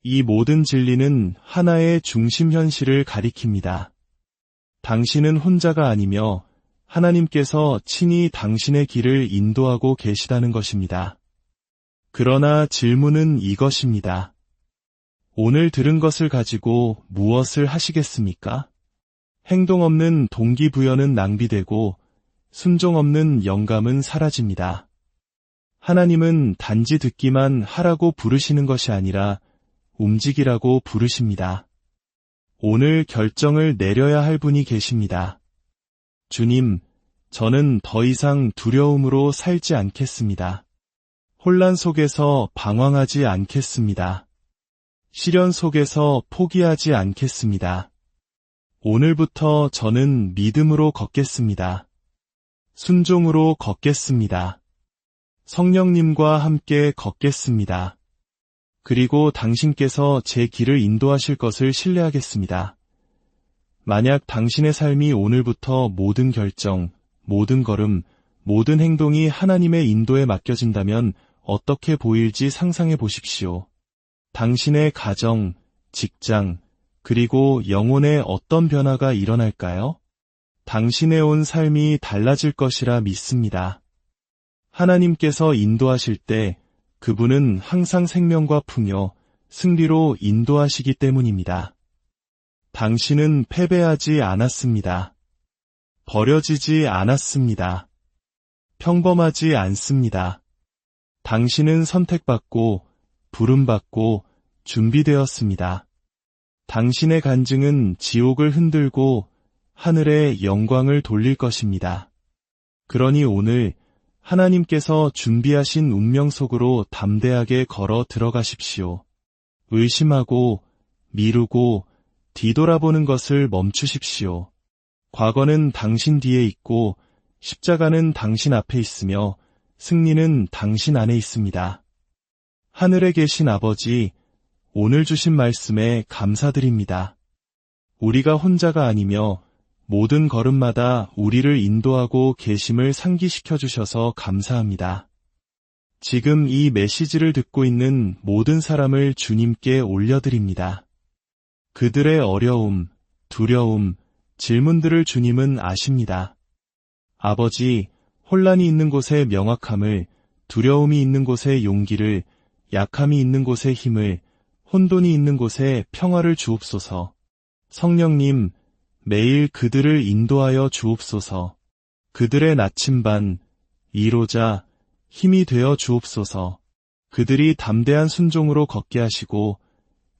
이 모든 진리는 하나의 중심 현실을 가리킵니다. 당신은 혼자가 아니며 하나님께서 친히 당신의 길을 인도하고 계시다는 것입니다. 그러나 질문은 이것입니다. 오늘 들은 것을 가지고 무엇을 하시겠습니까? 행동 없는 동기부여는 낭비되고 순종 없는 영감은 사라집니다. 하나님은 단지 듣기만 하라고 부르시는 것이 아니라 움직이라고 부르십니다. 오늘 결정을 내려야 할 분이 계십니다. 주님, 저는 더 이상 두려움으로 살지 않겠습니다. 혼란 속에서 방황하지 않겠습니다. 시련 속에서 포기하지 않겠습니다. 오늘부터 저는 믿음으로 걷겠습니다. 순종으로 걷겠습니다. 성령님과 함께 걷겠습니다. 그리고 당신께서 제 길을 인도하실 것을 신뢰하겠습니다. 만약 당신의 삶이 오늘부터 모든 결정, 모든 걸음, 모든 행동이 하나님의 인도에 맡겨진다면 어떻게 보일지 상상해 보십시오. 당신의 가정, 직장, 그리고 영혼에 어떤 변화가 일어날까요? 당신의 온 삶이 달라질 것이라 믿습니다. 하나님께서 인도하실 때 그분은 항상 생명과 풍요, 승리로 인도하시기 때문입니다. 당신은 패배하지 않았습니다. 버려지지 않았습니다. 평범하지 않습니다. 당신은 선택받고 부름받고 준비되었습니다. 당신의 간증은 지옥을 흔들고 하늘의 영광을 돌릴 것입니다. 그러니 오늘 하나님께서 준비하신 운명 속으로 담대하게 걸어 들어가십시오. 의심하고 미루고 뒤돌아보는 것을 멈추십시오. 과거는 당신 뒤에 있고 십자가는 당신 앞에 있으며 승리는 당신 안에 있습니다. 하늘에 계신 아버지, 오늘 주신 말씀에 감사드립니다. 우리가 혼자가 아니며 모든 걸음마다 우리를 인도하고 계심을 상기시켜 주셔서 감사합니다. 지금 이 메시지를 듣고 있는 모든 사람을 주님께 올려드립니다. 그들의 어려움, 두려움, 질문들을 주님은 아십니다. 아버지, 혼란이 있는 곳에 명확함을, 두려움이 있는 곳에 용기를, 약함이 있는 곳에 힘을, 혼돈이 있는 곳에 평화를 주옵소서. 성령님, 매일 그들을 인도하여 주옵소서. 그들의 나침반, 이로자, 힘이 되어 주옵소서. 그들이 담대한 순종으로 걷게 하시고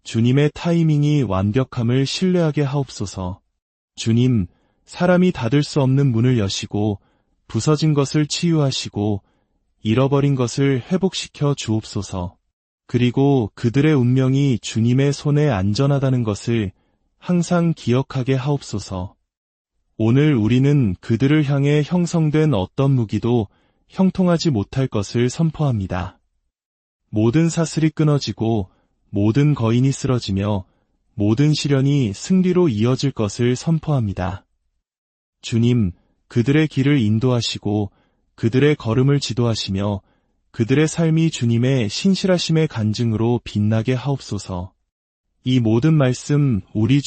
주님의 타이밍이 완벽함을 신뢰하게 하옵소서. 주님, 사람이 닫을 수 없는 문을 여시고 부서진 것을 치유하시고 잃어버린 것을 회복시켜 주옵소서. 그리고 그들의 운명이 주님의 손에 안전하다는 것을 항상 기억하게 하옵소서. 오늘 우리는 그들을 향해 형성된 어떤 무기도 형통하지 못할 것을 선포합니다. 모든 사슬이 끊어지고 모든 거인이 쓰러지며 모든 시련이 승리로 이어질 것을 선포합니다. 주님, 그들의 길을 인도하시고 그들의 걸음을 지도하시며 그들의 삶이 주님의 신실하심의 간증으로 빛나게 하옵소서. 이 모든 말씀 우리